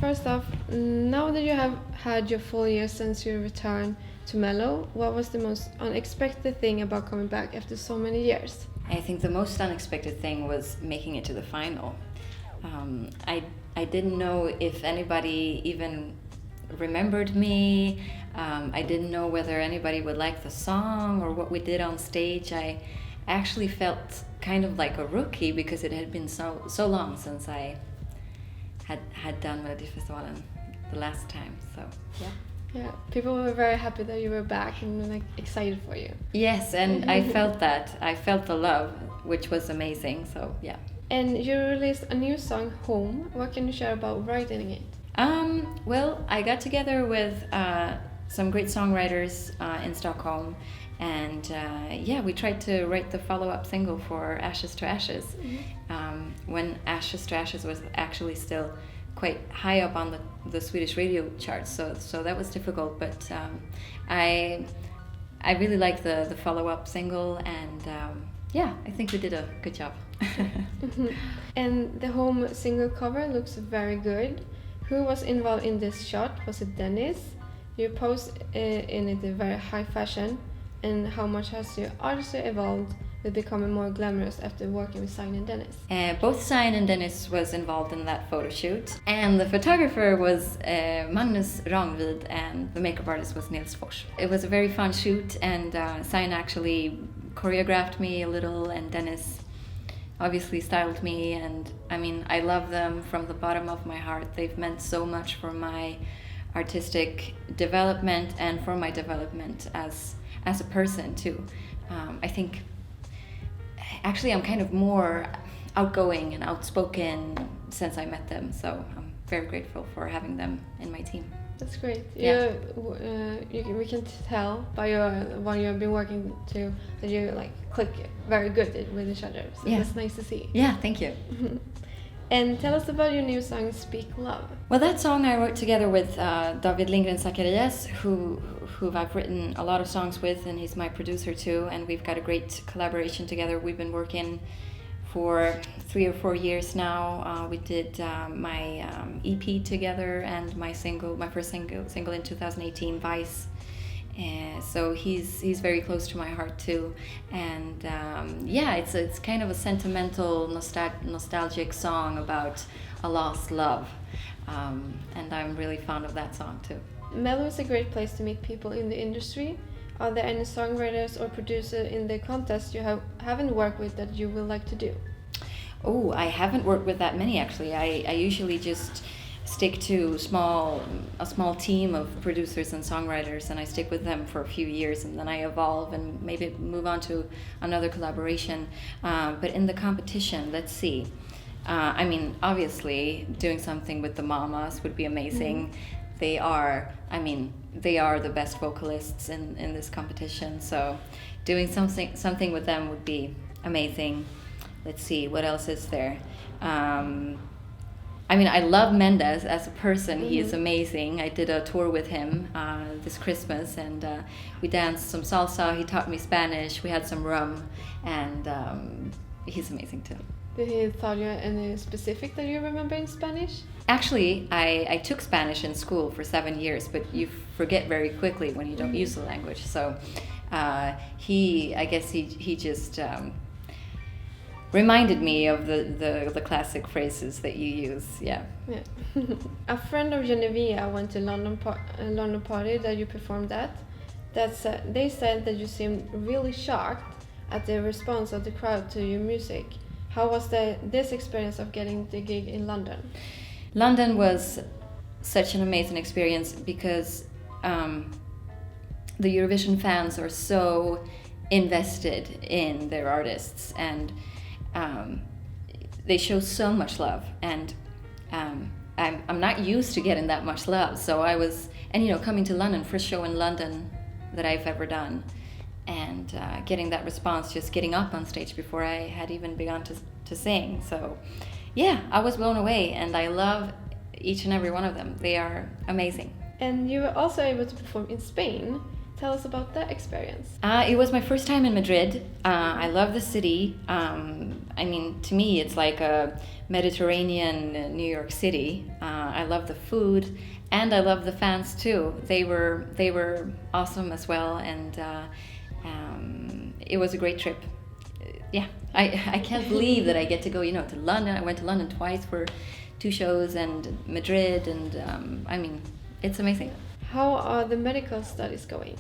First off, now that you have had your full year since your return to Mello, what was the most unexpected thing about coming back after so many years? I think the most unexpected thing was making it to the final. I didn't know if anybody even remembered me. I didn't know whether anybody would like the song or what we did on stage. I actually felt kind of like a rookie because it had been so long since I had done Melodifestivalen the last time. So yeah. Yeah, people were very happy that you were back and like excited for you. Yes, and I felt that. I felt the love, which was amazing. So yeah. And you released a new song, Home. What can you share about writing it? Well, I got together with some great songwriters in Stockholm, and yeah, we tried to write the follow-up single for Ashes to Ashes, when Ashes to Ashes was actually still quite high up on the Swedish radio charts, so that was difficult, but I really liked the follow-up single, and yeah, I think we did a good job. And the Home single cover looks very good. Who was involved in this shot? Was it Dennis? You pose in it in very high fashion, and how much has your artistry evolved with becoming more glamorous after working with Zain and Dennis? Both Zain and Dennis was involved in that photo shoot, and the photographer was Magnus Rangvid, and the makeup artist was Nils Fors. It was a very fun shoot, and Zain actually choreographed me a little, and Dennis obviously styled me, and I mean, I love them from the bottom of my heart. They've meant so much for my artistic development and for my development as a person too. I think actually I'm kind of more outgoing and outspoken since I met them, so I'm very grateful for having them in my team. That's great. Yeah. We can tell by your one you've been working to that you like click very good with each other. So Yeah. that's nice to see. Yeah, thank you. And tell us about your new song, Speak Love. Well, that song I wrote together with David Lindgren Chakiris, who I've written a lot of songs with, and he's my producer too, and we've got a great collaboration together. We've been working for 3 or 4 years now. We did my EP together and my first single in 2018, Vice. So he's very close to my heart too, and yeah, it's kind of a sentimental, nostalgic song about a lost love, and I'm really fond of that song too. Mello is a great place to meet people in the industry. Are there any songwriters or producers in the contest you haven't worked with that you would like to do? Oh, I haven't worked with that many actually. I usually just stick to a small team of producers and songwriters, and I stick with them for a few years, and then I evolve and maybe move on to another collaboration. But in the competition, let's see. I mean, obviously, doing something with the Mamas would be amazing. They are the best vocalists in this competition, so doing something with them would be amazing. Let's see, what else is there? I mean, I love Mendes as a person. He is amazing. I did a tour with him this Christmas, and we danced some salsa. He taught me Spanish. We had some rum, and he's amazing too. Did he taught you any specific that you remember in Spanish? Actually, I took Spanish in school for 7 years, but you forget very quickly when you don't use the language. So I guess he just reminded me of the classic phrases that you use. Yeah. A friend of Genevia went to London party that you performed at. They said that you seemed really shocked at the response of the crowd to your music. How was this experience of getting the gig in London? London was such an amazing experience because the Eurovision fans are so invested in their artists, and they show so much love, and I'm not used to getting that much love, so I was, and you know, coming to London, first show in London that I've ever done, and getting that response, just getting up on stage before I had even begun to sing. So yeah, I was blown away, and I love each and every one of them. They are amazing. And you were also able to perform in Spain. Tell us about that experience. It was my first time in Madrid. I love the city. I mean, to me, it's like a Mediterranean New York City. I love the food, and I love the fans too. They were awesome as well, and it was a great trip. Yeah, I can't believe that I get to go, to London. I went to London twice for 2 shows, and Madrid, and I mean, it's amazing. How are the medical studies going?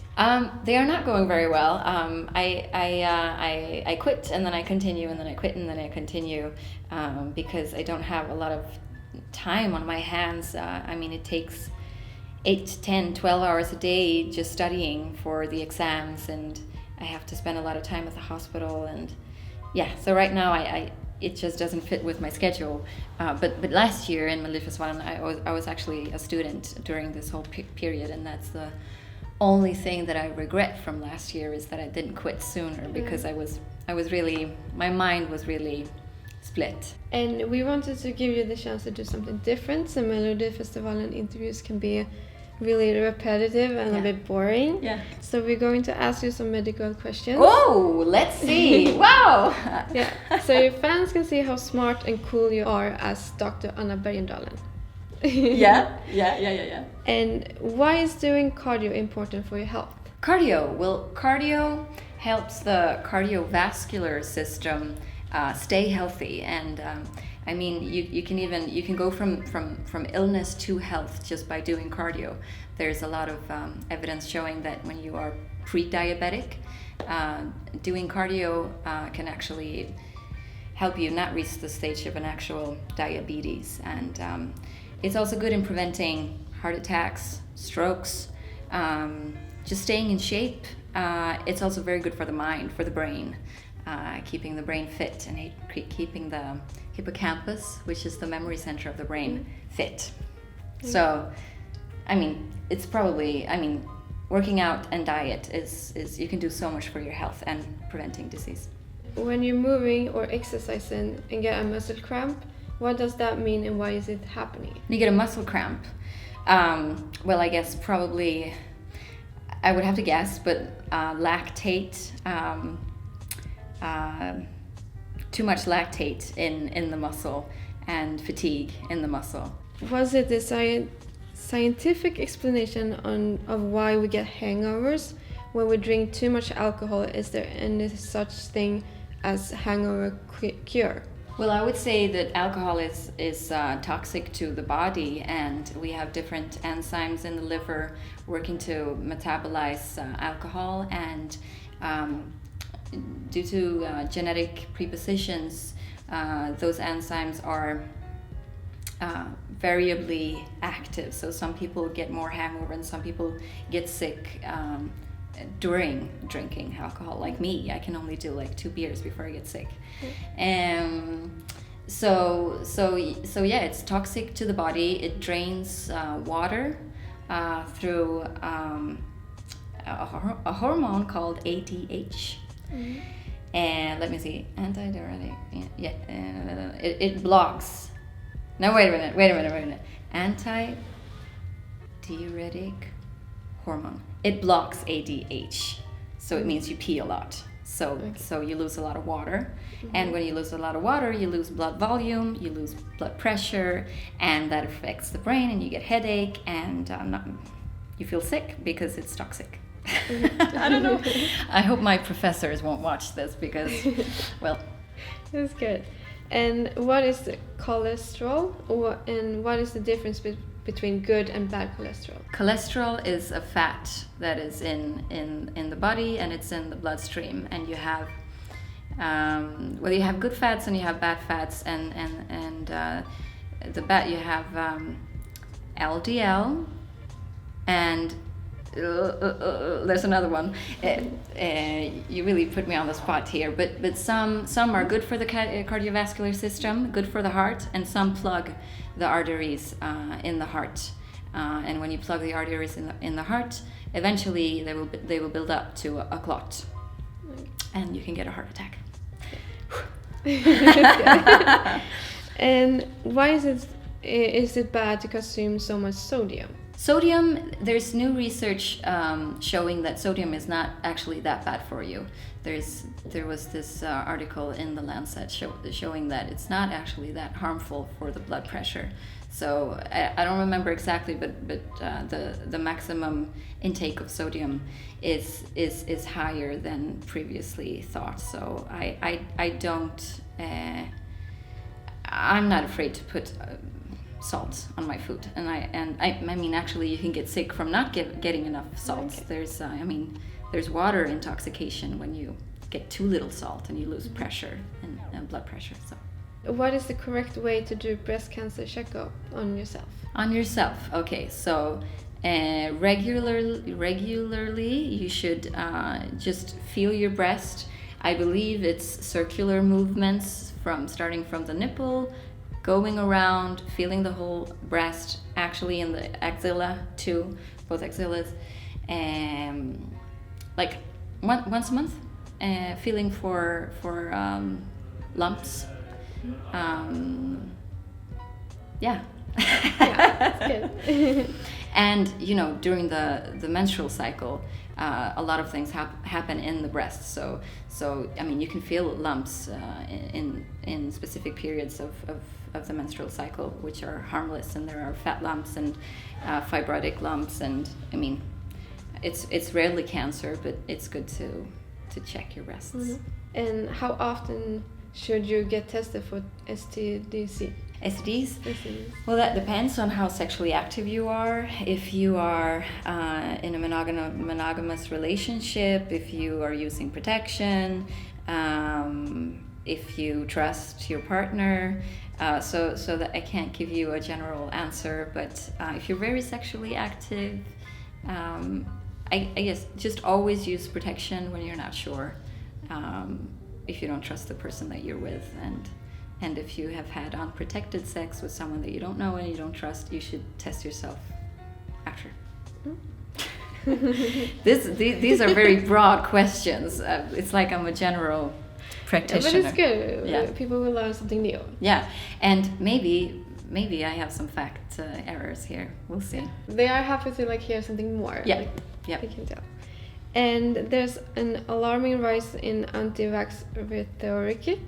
They are not going very well. I quit, and then I continue, and then I quit, and then I continue, because I don't have a lot of time on my hands. I mean, it takes 8, 10, 12 hours a day just studying for the exams, and I have to spend a lot of time at the hospital, and yeah, so right now it just doesn't fit with my schedule. But last year in Melodifestivalen, I was actually a student during this whole period, and that's the only thing that I regret from last year, is that I didn't quit sooner, because I was really, my mind was really split. And we wanted to give you the chance to do something different. So Melodifestivalen interviews can be really repetitive and a bit boring. Yeah. So we're going to ask you some medical questions. Oh, let's see. Wow. Yeah. So your fans can see how smart and cool you are as Dr. Anna Bergendahl. Yeah. And why is doing cardio important for your health? Cardio. Well, cardio helps the cardiovascular system stay healthy, and I mean, you can go from illness to health just by doing cardio. There's a lot of evidence showing that when you are pre-diabetic, doing cardio can actually help you not reach the stage of an actual diabetes. And it's also good in preventing heart attacks, strokes, just staying in shape. It's also very good for the mind, for the brain, keeping the brain fit and keeping the hippocampus, which is the memory center of the brain, fit. So, I mean, it's probably, working out and diet is you can do so much for your health and preventing disease. When you're moving or exercising and get a muscle cramp, what does that mean and why is it happening? You get a muscle cramp. Well, I guess probably, I would have to guess, but lactate, too much lactate in the muscle, and fatigue in the muscle. Was it the scientific explanation of why we get hangovers when we drink too much alcohol? Is there any such thing as hangover cure? Well, I would say that alcohol is toxic to the body, and we have different enzymes in the liver working to metabolize alcohol, and due to genetic predispositions, those enzymes are variably active. So some people get more hangover and some people get sick during drinking alcohol. Like me, I can only do like 2 beers before I get sick. So yeah, it's toxic to the body. It drains water through a hormone called ADH. Mm-hmm. And let me see, antidiuretic. It blocks. No, wait a minute. Antidiuretic hormone. It blocks ADH, so it means you pee a lot. So you lose a lot of water, and when you lose a lot of water, you lose blood volume, you lose blood pressure, and that affects the brain, and you get headache, and you feel sick because it's toxic. I don't know. I hope my professors won't watch this because, well. That's good. And what is the cholesterol, and what is the difference between good and bad cholesterol? Cholesterol is a fat that is in the body, and it's in the bloodstream, and you have you have good fats and you have bad fats, and the bad, you have LDL, and there's another one. You really put me on the spot here, but some are good for the cardiovascular system, good for the heart, and some plug the arteries in the heart. And when you plug the arteries in the heart, eventually they will build up to a clot, and you can get a heart attack. And why is it bad to consume so much sodium? Sodium, there's new research showing that sodium is not actually that bad for you. There was this article in the Lancet showing that it's not actually that harmful for the blood pressure. So I don't remember exactly, but the maximum intake of sodium is higher than previously thought. So I don't. I'm not afraid to put salt on my food, and I mean actually you can get sick from not getting enough salt. Okay. There's water intoxication when you get too little salt and you lose pressure and blood pressure. So what is the correct way to do breast cancer checkup on yourself? On yourself, okay. So regularly you should just feel your breast. I believe it's circular movements starting from the nipple, going around, feeling the whole breast, actually in the axilla too, both axillas, like once a month, feeling for lumps. Yeah. Yeah, that's good. And during the menstrual cycle, a lot of things happen in the breast. So I mean, you can feel lumps in specific periods of the menstrual cycle, which are harmless, and there are fat lumps and fibrotic lumps, and I mean, it's rarely cancer, but it's good to check your breasts. Mm-hmm. And how often should you get tested for STDs? STDs? Well, that depends on how sexually active you are. If you are in a monogamous relationship, if you are using protection, if you trust your partner. So that I can't give you a general answer, but if you're very sexually active, I guess just always use protection when you're not sure. If you don't trust the person that you're with, and if you have had unprotected sex with someone that you don't know and you don't trust, you should test yourself after. These are very broad questions. It's like I'm a general practitioner. Yeah, but it's good. Yeah. People will learn something new. Yeah, and maybe I have some fact errors here. We'll see. They are happy to hear something more. Yeah, yeah. I can tell. And there's an alarming rise in anti-vax rhetoric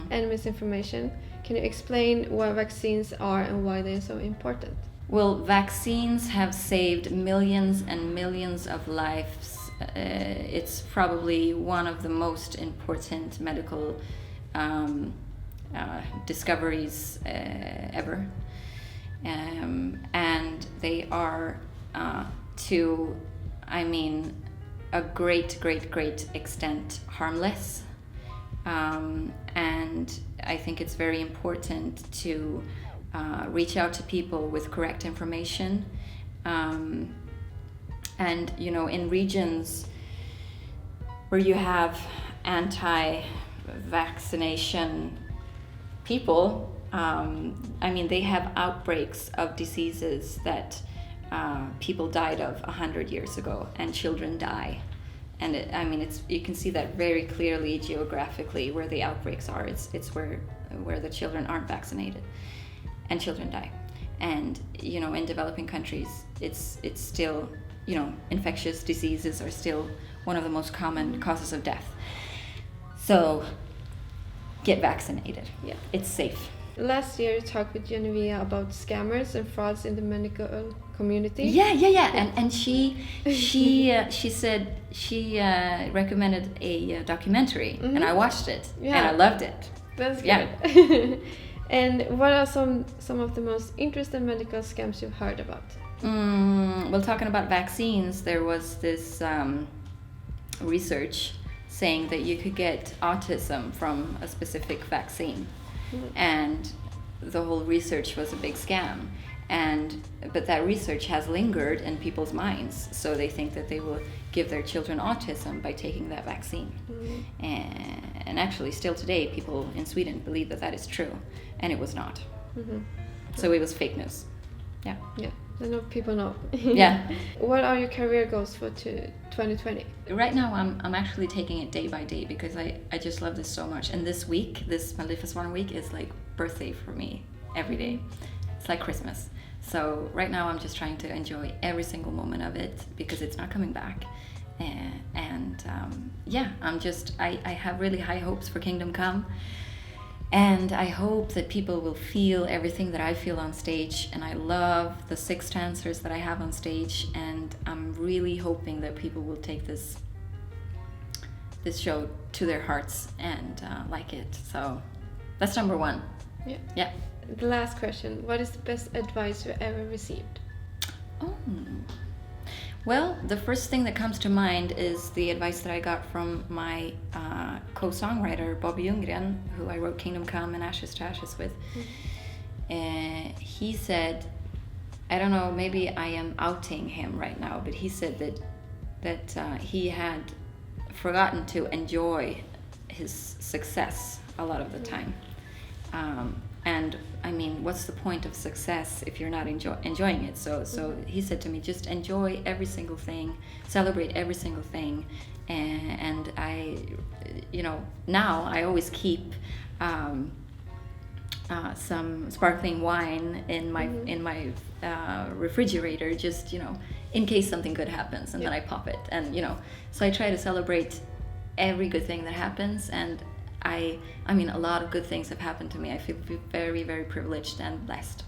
and misinformation. Can you explain what vaccines are and why they're so important? Well, vaccines have saved millions and millions of lives. It's probably one of the most important medical discoveries ever. And they are to, a great extent harmless, and I think it's very important to reach out to people with correct information, and in regions where you have anti-vaccination people, they have outbreaks of diseases that people died of 100 years ago, and children die, and you can see that very clearly geographically where the outbreaks are. It's where the children aren't vaccinated, and children die. And in developing countries, it's still infectious diseases are still one of the most common causes of death. So get vaccinated. Yeah, it's safe. Last year you talked with Jenevia about scammers and frauds in the medical community. Yeah. And she said she recommended a documentary, and I watched it, and I loved it. That's good. Yeah. And what are some of the most interesting medical scams you've heard about? Well, talking about vaccines, there was this research saying that you could get autism from a specific vaccine. And the whole research was a big scam, but that research has lingered in people's minds, so they think that they will give their children autism by taking that vaccine. And actually still today people in Sweden believe that is true, and it was not. So it was fake news. Yeah, I know people know. Yeah. What are your career goals for 2020? Right now I'm actually taking it day by day, because I just love this so much. And this week, this Melodifestivalen week, is like birthday for me every day. It's like Christmas. So right now I'm just trying to enjoy every single moment of it because it's not coming back. I have really high hopes for Kingdom Come. And I hope that people will feel everything that I feel on stage. And I love the 6 dancers that I have on stage. And I'm really hoping that people will take this show to their hearts and like it. So that's number 1. Yeah. Yeah. The last question. What is the best advice you ever received? Oh. Well, the first thing that comes to mind is the advice that I got from my co-songwriter, Bobby Ljunggren, who I wrote Kingdom Come and Ashes to Ashes with. He said, I don't know, maybe I am outing him right now, but he said that he had forgotten to enjoy his success a lot of the time. And I mean, what's the point of success if you're not enjoying it? So he said to me, just enjoy every single thing, celebrate every single thing. And I, now I always keep some sparkling wine in my refrigerator, just in case something good happens, and then I pop it. And so I try to celebrate every good thing that happens. And I mean, a lot of good things have happened to me. I feel very, very privileged and blessed.